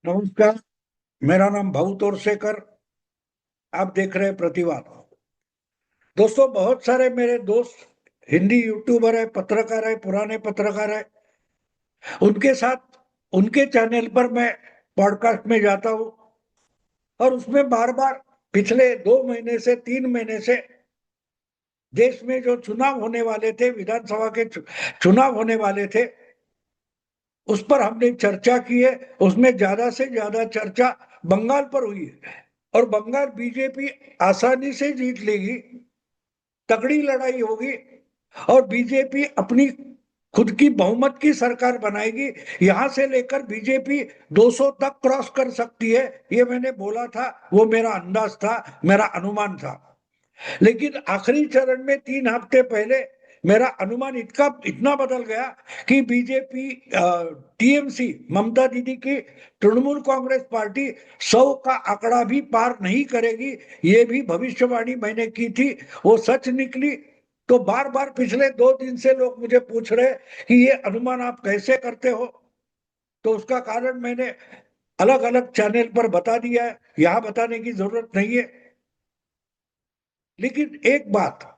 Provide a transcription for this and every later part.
नमस्कार। मेरा नाम भाऊ तोरसेकर। आप देख रहे हैं प्रतिवाद। दोस्तों, बहुत सारे मेरे दोस्त हिंदी यूट्यूबर है, पत्रकार है, पुराने पत्रकार है। उनके साथ उनके चैनल पर मैं पॉडकास्ट में जाता हूँ और उसमें बार बार पिछले 2 महीने से 3 महीने से देश में जो चुनाव होने वाले थे, विधानसभा के चुनाव होने वाले थे, उस पर हमने चर्चा की है। उसमें ज्यादा से ज्यादा चर्चा बंगाल पर हुई है और बंगाल बीजेपी आसानी से जीत लेगी, तगड़ी लड़ाई होगी और बीजेपी अपनी खुद की बहुमत की सरकार बनाएगी। यहां से लेकर बीजेपी 200 तक क्रॉस कर सकती है, ये मैंने बोला था। वो मेरा अंदाज था, मेरा अनुमान था। लेकिन आखिरी चरण में 3 हफ्ते पहले मेरा अनुमान इतना इतना बदल गया कि बीजेपी, टीएमसी, ममता दीदी की तृणमूल कांग्रेस पार्टी 100 का आंकड़ा भी पार नहीं करेगी। ये भी भविष्यवाणी मैंने की थी, वो सच निकली। तो बार बार पिछले 2 दिन से लोग मुझे पूछ रहे कि ये अनुमान आप कैसे करते हो। तो उसका कारण मैंने अलग अलग चैनल पर बता दिया है, यहां बताने की जरूरत नहीं है। लेकिन एक बात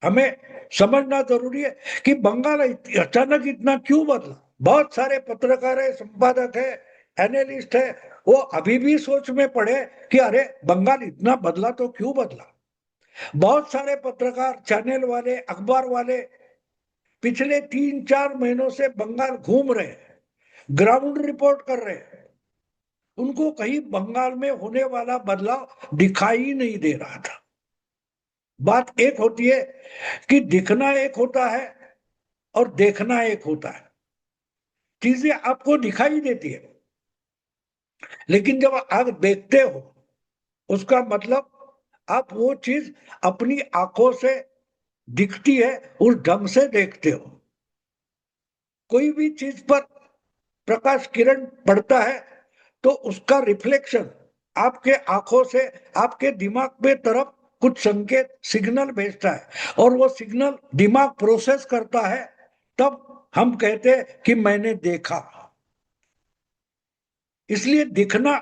हमें समझना जरूरी है कि बंगाल अचानक इतना क्यों बदला। बहुत सारे पत्रकार है, संपादक है, एनालिस्ट है, वो अभी भी सोच में पड़े कि अरे बंगाल इतना बदला तो क्यों बदला। बहुत सारे पत्रकार, चैनल वाले, अखबार वाले पिछले 3-4 महीनों से बंगाल घूम रहे हैं, ग्राउंड रिपोर्ट कर रहे हैं। उनको कहीं बंगाल में होने वाला बदलाव दिखाई नहीं दे रहा था। बात एक होती है कि दिखना एक होता है और देखना एक होता है। चीजें आपको दिखाई देती है, लेकिन जब आप देखते हो उसका मतलब आप वो चीज अपनी आंखों से दिखती है उस ढंग से देखते हो। कोई भी चीज पर प्रकाश किरण पड़ता है तो उसका रिफ्लेक्शन आपके आंखों से आपके दिमाग में तरफ कुछ संकेत, सिग्नल भेजता है और वो सिग्नल दिमाग प्रोसेस करता है। तब हम कहते हैं कि मैंने देखा। इसलिए दिखना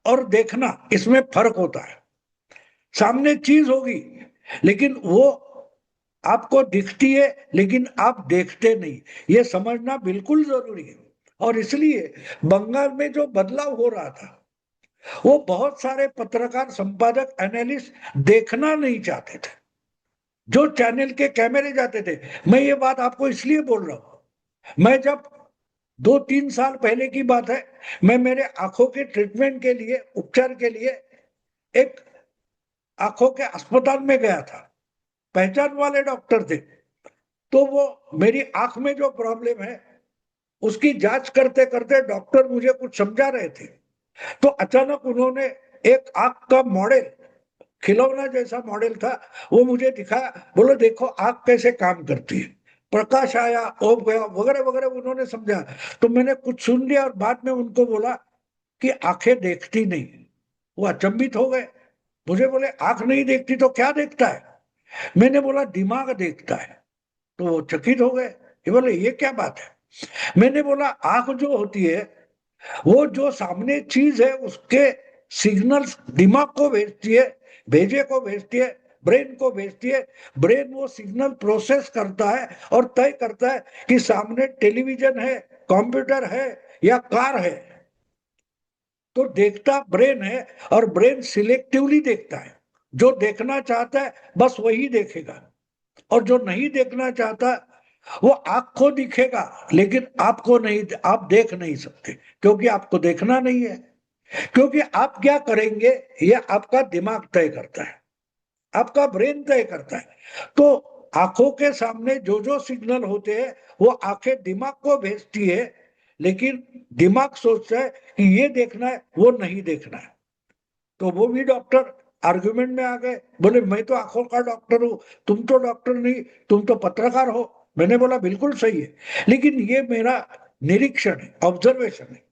और देखना, इसमें फर्क होता है। सामने चीज होगी लेकिन वो आपको दिखती है, लेकिन आप देखते नहीं। ये समझना बिल्कुल जरूरी है। और इसलिए बंगाल में जो बदलाव हो रहा था, वो बहुत सारे पत्रकार, संपादक, एनालिस्ट देखना नहीं चाहते थे। जो चैनल के कैमरे जाते थे, मैं ये बात आपको इसलिए बोल रहा हूं, मैं जब 2-3 साल पहले की बात है, मैं मेरे आंखों के ट्रीटमेंट के लिए, उपचार के लिए एक आंखों के अस्पताल में गया था। पहचान वाले डॉक्टर थे। तो वो मेरी आंख में जो प्रॉब्लम है उसकी जांच करते करते डॉक्टर मुझे कुछ समझा रहे थे। तो अचानक उन्होंने एक आंख का मॉडल, खिलौना जैसा मॉडल था, वो मुझे दिखाया। बोलो देखो आंख कैसे काम करती है। प्रकाश आया, ओप गया, वगैरह वगैरह उन्होंने समझा। तो मैंने कुछ सुन लिया और बाद में उनको बोला कि आंखें देखती नहीं। वो अचंभित हो गए। मुझे बोले आंख नहीं देखती तो क्या देखता है। मैंने बोला दिमाग देखता है। तो वो चकित हो गए, ये बोले ये क्या बात है। मैंने बोला आंख जो होती है वो जो सामने चीज है उसके सिग्नल्स दिमाग को भेजती है, भेजे को भेजती है, ब्रेन को भेजती है। ब्रेन वो सिग्नल प्रोसेस करता है और तय करता है कि सामने टेलीविजन है, कंप्यूटर है या कार है। तो देखता ब्रेन है और ब्रेन सिलेक्टिवली देखता है। जो देखना चाहता है बस वही देखेगा, और जो नहीं देखना चाहता वो आंख को दिखेगा लेकिन आपको नहीं, आप देख नहीं सकते क्योंकि आपको देखना नहीं है। क्योंकि आप क्या करेंगे ये आपका दिमाग तय करता है, आपका ब्रेन तय करता है। तो आंखों के सामने जो जो सिग्नल होते हैं वो आंखें दिमाग को भेजती है, लेकिन दिमाग सोचता है कि ये देखना है, वो नहीं देखना है। तो वो भी डॉक्टर आर्गुमेंट में आ गए, बोले मैं तो आंखों का डॉक्टर हूं, तुम तो डॉक्टर नहीं, तुम तो पत्रकार हो। मैंने बोला बिल्कुल सही है, लेकिन ये मेरा निरीक्षण है, ऑब्जर्वेशन है।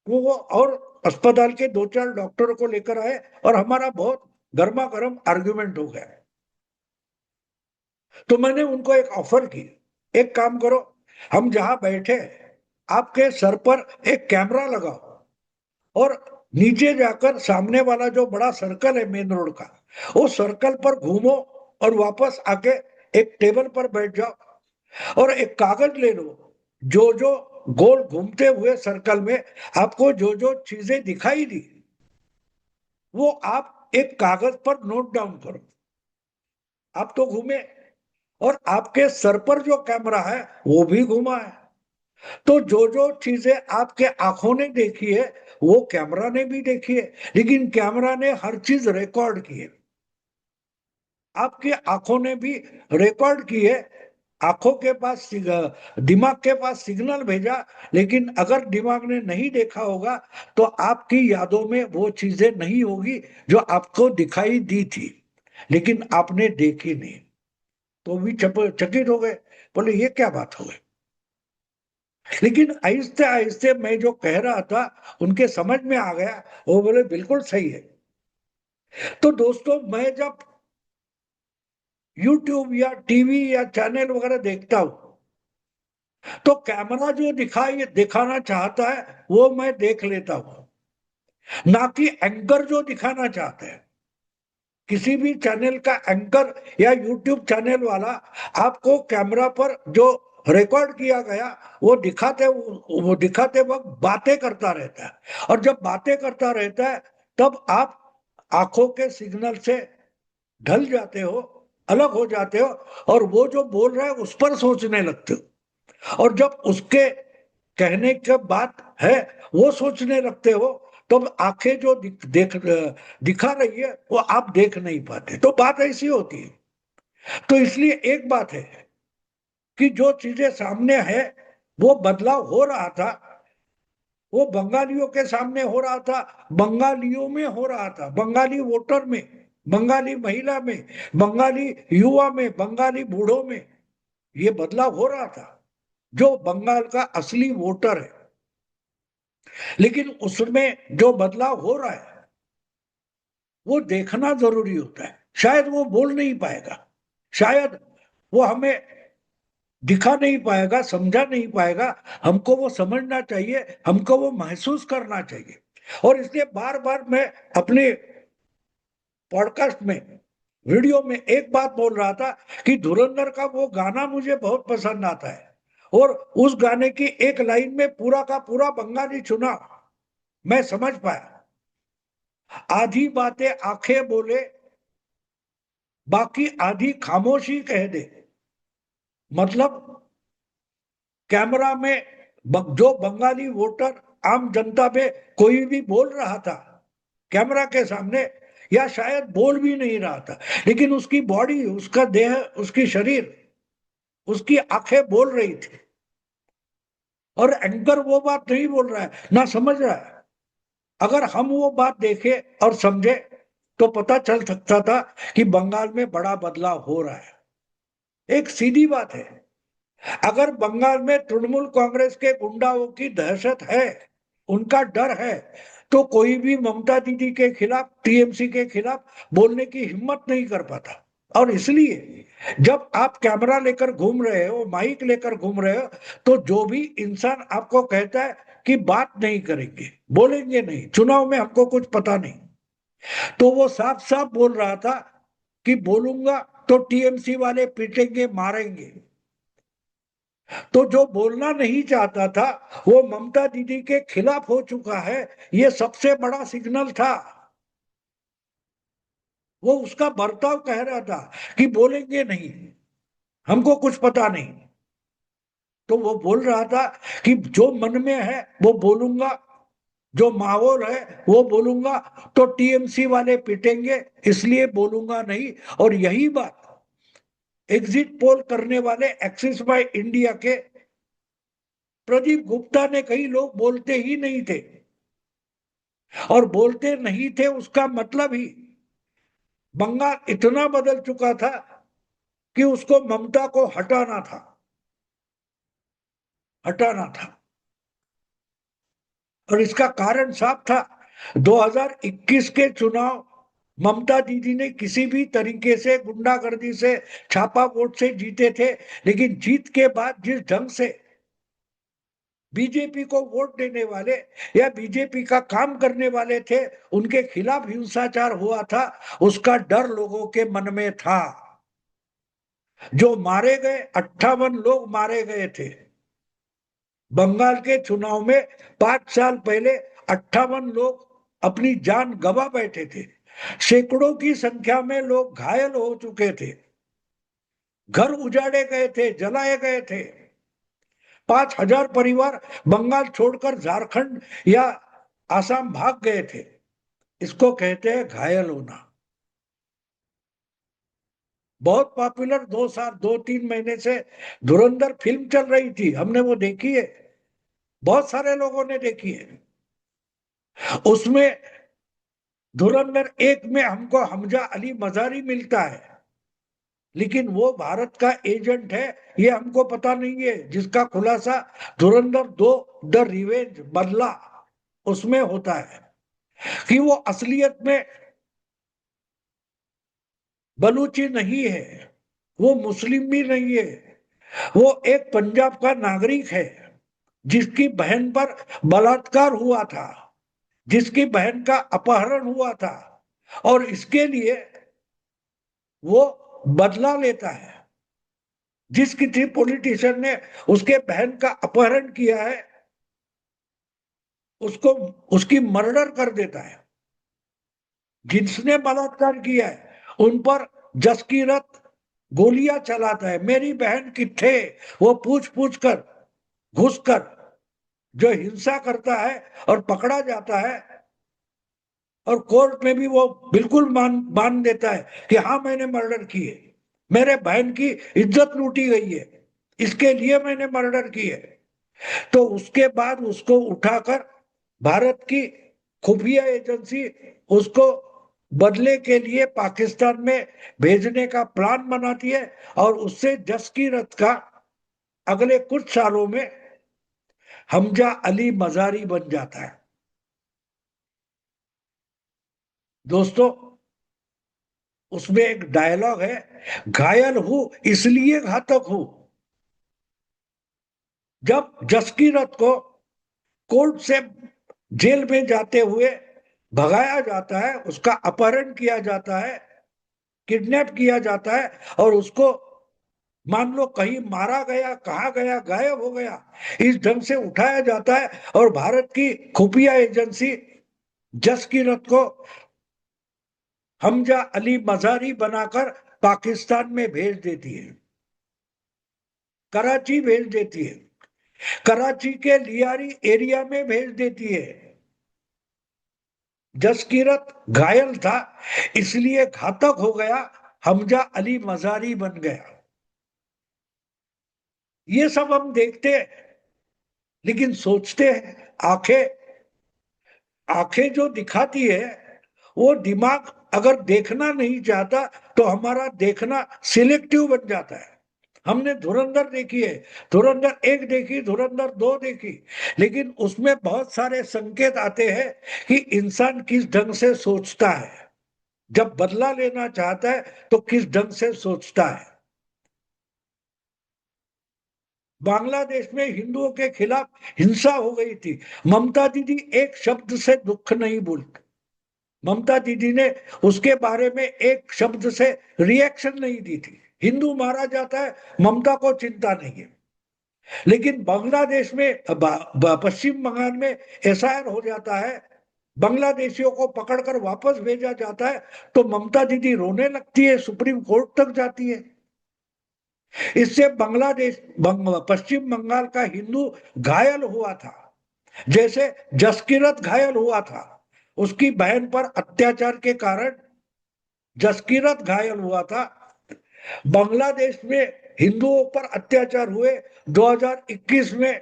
वो और अस्पताल के 2-4 डॉक्टरों को लेकर आए और हमारा बहुत गर्मा गर्म आर्ग्यूमेंट हो गया। तो मैंने उनको एक ऑफर की, एक काम करो, हम जहां बैठे आपके सर पर एक कैमरा लगाओ और नीचे जाकर सामने वाला जो बड़ा सर्कल है मेन रोड का, उस सर्कल पर घूमो और वापस आके एक टेबल पर बैठ जाओ और एक कागज ले लो। जो जो गोल घूमते हुए सर्कल में आपको जो जो चीजें दिखाई दी, वो आप एक कागज पर नोट डाउन करो। आप तो घूमे और आपके सर पर जो कैमरा है वो भी घूमा है, तो जो जो चीजें आपके आंखों ने देखी है वो कैमरा ने भी देखी है, लेकिन कैमरा ने हर चीज रिकॉर्ड की है। आपकी आंखों ने भी रिकॉर्ड की है। आंखों के पास दिमाग के पास सिग्नल भेजा, लेकिन अगर दिमाग ने नहीं देखा होगा तो आपकी यादों में वो चीजें नहीं होगी जो आपको दिखाई दी थी, लेकिन आपने देखी नहीं। तो भी चकित हो गए, बोले ये क्या बात हो गई। लेकिन आहिस्ते आहिस्ते मैं जो कह रहा था उनके समझ में आ गया, वो बोले बिल्कुल सही है। तो दोस्तों, मैं जब यूट्यूब या टीवी या चैनल वगैरह देखता हूं, तो कैमरा जो दिखाना चाहता है वो मैं देख लेता हूं, ना कि एंकर जो दिखाना चाहते हैं। किसी भी चैनल का एंकर या यूट्यूब चैनल वाला आपको कैमरा पर जो रिकॉर्ड किया गया वो दिखाते वक्त बातें करता रहता है, और जब बातें करता रहता है तब आप आंखों के सिग्नल से ढल जाते हो, अलग हो जाते हो, और वो जो बोल रहा है उस पर सोचने लगते हो, और जब उसके कहने के बात है वो सोचने लगते हो, तब आंखें जो दिखा रही है वो आप देख नहीं पाते। तो बात ऐसी होती है। तो इसलिए एक बात है कि जो चीजें सामने है वो बदलाव हो रहा था, वो बंगालियों के सामने हो रहा था, बंगालियों में हो रहा था, बंगाली वोटर में, बंगाली महिला में, बंगाली युवा में, बंगाली बूढ़ों में ये बदलाव हो रहा था, जो बंगाल का असली वोटर है। लेकिन उसमें जो बदलाव हो रहा है वो देखना जरूरी होता है। शायद वो बोल नहीं पाएगा, शायद वो हमें दिखा नहीं पाएगा, समझा नहीं पाएगा, हमको वो समझना चाहिए, हमको वो महसूस करना चाहिए। और इसलिए बार बार मैं अपने पॉडकास्ट में, वीडियो में एक बात बोल रहा था कि धुरंधर का वो गाना मुझे बहुत पसंद आता है, और उस गाने की एक लाइन में पूरा का पूरा बंगाली चुना मैं समझ पाया। आधी बातें आंखें बोले, बाकी आधी खामोशी कह दे। मतलब कैमरा में जो बंगाली वोटर, आम जनता पे कोई भी बोल रहा था कैमरा के सामने, या शायद बोल भी नहीं रहा था, लेकिन उसकी बॉडी, उसका देह, उसकी शरीर, उसकी आंखें बोल रही थी, और एंकर वो बात नहीं बोल रहा है, ना समझ रहा है। अगर हम वो बात देखे और समझे तो पता चल सकता था कि बंगाल में बड़ा बदलाव हो रहा है। एक सीधी बात है, अगर बंगाल में तृणमूल कांग्रेस के गुंडाओं की दहशत है, उनका डर है, तो कोई भी ममता दीदी के खिलाफ, टीएमसी के खिलाफ बोलने की हिम्मत नहीं कर पाता। और इसलिए जब आप कैमरा लेकर घूम रहे हो, माइक लेकर घूम रहे हो, तो जो भी इंसान आपको कहता है कि बात नहीं करेंगे, बोलेंगे नहीं, चुनाव में हमको कुछ पता नहीं, तो वो साफ साफ बोल रहा था कि बोलूंगा तो टीएमसी वाले पीटेंगे, मारेंगे। तो जो बोलना नहीं चाहता था वो ममता दीदी के खिलाफ हो चुका है, ये सबसे बड़ा सिग्नल था। वो उसका बर्ताव कह रहा था कि बोलेंगे नहीं, हमको कुछ पता नहीं। तो वो बोल रहा था कि जो मन में है वो बोलूंगा, जो माहौल है वो बोलूंगा, तो टीएमसी वाले पिटेंगे, इसलिए बोलूंगा नहीं। और यही बात एग्जिट पोल करने वाले एक्सिस बाय इंडिया के प्रदीप गुप्ता ने, कई लोग बोलते ही नहीं थे, और बोलते नहीं थे उसका मतलब ही बंगाल इतना बदल चुका था कि उसको ममता को हटाना था, हटाना था। और इसका कारण साफ था, 2021 के चुनाव ममता दीदी ने किसी भी तरीके से गुंडागर्दी से, छापा वोट से जीते थे, लेकिन जीत के बाद जिस ढंग से बीजेपी को वोट देने वाले या बीजेपी का काम करने वाले थे, उनके खिलाफ हिंसाचार हुआ था, उसका डर लोगों के मन में था। जो मारे गए, 58 लोग मारे गए थे बंगाल के चुनाव में। 5 साल पहले 58 लोग अपनी जान गंवा बैठे थे। सैकड़ों की संख्या में लोग घायल हो चुके थे, घर उजाड़े गए थे, जलाए गए थे। 5,000 परिवार बंगाल छोड़कर झारखंड या आसाम भाग गए थे। इसको कहते हैं घायल होना। बहुत पॉपुलर 2 साल 2-3 महीने से धुरंधर फिल्म चल रही थी, हमने वो देखी है, बहुत सारे लोगों ने देखी है। उसमें धुरंधर 1 में हमको हमजा अली मजारी मिलता है, लेकिन वो भारत का एजेंट है ये हमको पता नहीं है, जिसका खुलासा धुरंधर 2 द रिवेंज बदला उसमें होता है कि वो असलियत में बलूची नहीं है, वो मुस्लिम भी नहीं है, वो एक पंजाब का नागरिक है जिसकी बहन पर बलात्कार हुआ था, जिसकी बहन का अपहरण हुआ था, और इसके लिए वो बदला लेता है। जिस किसी पॉलिटिशियन ने उसके बहन का अपहरण किया है, उसको उसकी मर्डर कर देता है। जिसने बलात्कार किया है उन पर जसकीरत गोलियां चलाता है। मेरी बहन किथे, वो पूछ पूछ कर, घुस कर जो हिंसा करता है और पकड़ा जाता है, और कोर्ट में भी वो बिल्कुल मान देता है कि हाँ मैंने मर्डर की है, मेरे बहन की इज्जत लूटी गई है, इसके लिए मैंने मर्डर की है। तो उसके बाद उसको उठाकर भारत की खुफिया एजेंसी उसको बदले के लिए पाकिस्तान में भेजने का प्लान बनाती है, और उससे जसकीरत का अगले कुछ सालों में हमजा अली मजारी बन जाता है। दोस्तों, उसमें एक डायलॉग है, घायल हूं इसलिए घातक हूं। जब जसकीरत को कोर्ट से जेल में जाते हुए भगाया जाता है, उसका अपहरण किया जाता है, किडनैप किया जाता है, और उसको मान लो कहीं मारा गया, कहा गया, गायब हो गया, इस ढंग से उठाया जाता है, और भारत की खुफिया एजेंसी जसकीरत को हमजा अली मजारी बनाकर पाकिस्तान में भेज देती है, कराची भेज देती है, कराची के लियारी एरिया में भेज देती है। जसकीरत घायल था इसलिए घातक हो गया, हमजा अली मजारी बन गया। ये सब हम देखते हैं, लेकिन सोचते हैं, आंखें आंखें जो दिखाती है, वो दिमाग अगर देखना नहीं चाहता तो हमारा देखना सिलेक्टिव बन जाता है। हमने धुरंधर देखी है, धुरंधर 1 देखी, धुरंधर 2 देखी, लेकिन उसमें बहुत सारे संकेत आते हैं कि इंसान किस ढंग से सोचता है, जब बदला लेना चाहता है तो किस ढंग से सोचता है। बांग्लादेश में हिंदुओं के खिलाफ हिंसा हो गई थी, ममता दीदी एक शब्द से दुख नहीं बोलती, ममता दीदी ने उसके बारे में एक शब्द से रिएक्शन नहीं दी थी। हिंदू मारा जाता है, ममता को चिंता नहीं है। लेकिन बांग्लादेश में, पश्चिम बंगाल में एसआईआर हो जाता है, बांग्लादेशियों को पकड़कर वापस भेजा जाता है, तो ममता दीदी रोने लगती है, सुप्रीम कोर्ट तक जाती है। इससे पश्चिम बंगाल का हिंदू घायल हुआ था, जैसे जसकीरत घायल हुआ था, उसकी बहन पर अत्याचार के कारण जसकीरत घायल हुआ था। बांग्लादेश में हिंदुओं पर अत्याचार हुए, 2021 में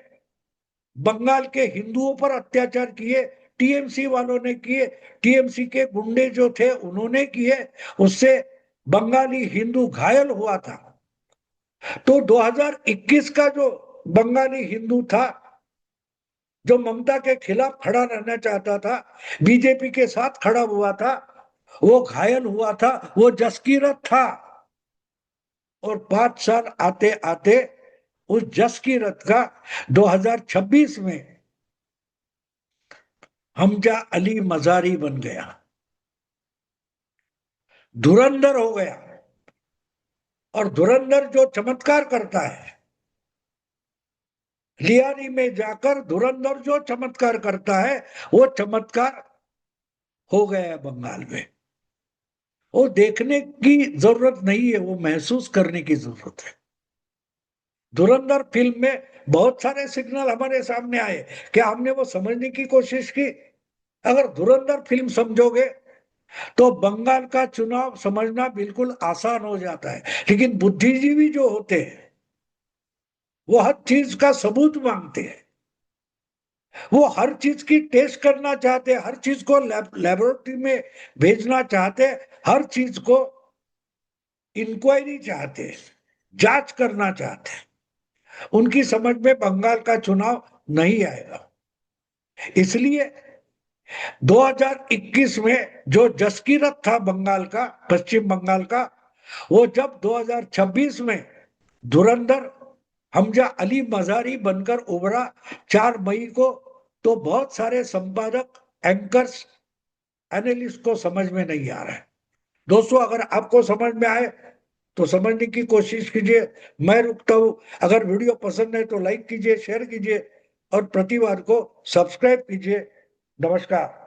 बंगाल के हिंदुओं पर अत्याचार किए, टीएमसी वालों ने किए, टीएमसी के गुंडे जो थे उन्होंने किए, उससे बंगाली हिंदू घायल हुआ था। तो 2021 का जो बंगाली हिंदू था, जो ममता के खिलाफ खड़ा रहना चाहता था, बीजेपी के साथ खड़ा हुआ था, वो घायल हुआ था, वो जसकीरत था। और 5 साल आते आते उस जस की रथ का 2026 में हमजा अली मजारी बन गया, धुरंधर हो गया। और धुरंधर जो चमत्कार करता है, लियारी में जाकर धुरंधर जो चमत्कार करता है, वो चमत्कार हो गया है बंगाल में। वो देखने की जरूरत नहीं है, वो महसूस करने की जरूरत है। धुरंधर फिल्म में बहुत सारे सिग्नल हमारे सामने आए, क्या हमने वो समझने की कोशिश की? अगर धुरंधर फिल्म समझोगे तो बंगाल का चुनाव समझना बिल्कुल आसान हो जाता है। लेकिन बुद्धिजीवी जो होते हैं वो हर चीज का सबूत मांगते हैं, वो हर चीज की टेस्ट करना चाहते हैं, हर चीज को लेबोरेटरी में भेजना चाहते हैं, हर चीज को इंक्वायरी चाहते हैं, जांच करना चाहते हैं। उनकी समझ में बंगाल का चुनाव नहीं आएगा। इसलिए 2021 में जो जसकीरत था बंगाल का, पश्चिम बंगाल का, वो जब 2026 में धुरंधर हमजा अली मजारी बनकर उभरा 4 मई को, तो बहुत सारे संपादक, एंकर्स, एनालिस्ट को समझ में नहीं आ रहा है। दोस्तों, अगर आपको समझ में आए तो समझने की कोशिश कीजिए। मैं रुकता हूं। अगर वीडियो पसंद है तो लाइक कीजिए, शेयर कीजिए और प्रतिवाद को सब्सक्राइब कीजिए। नमस्कार।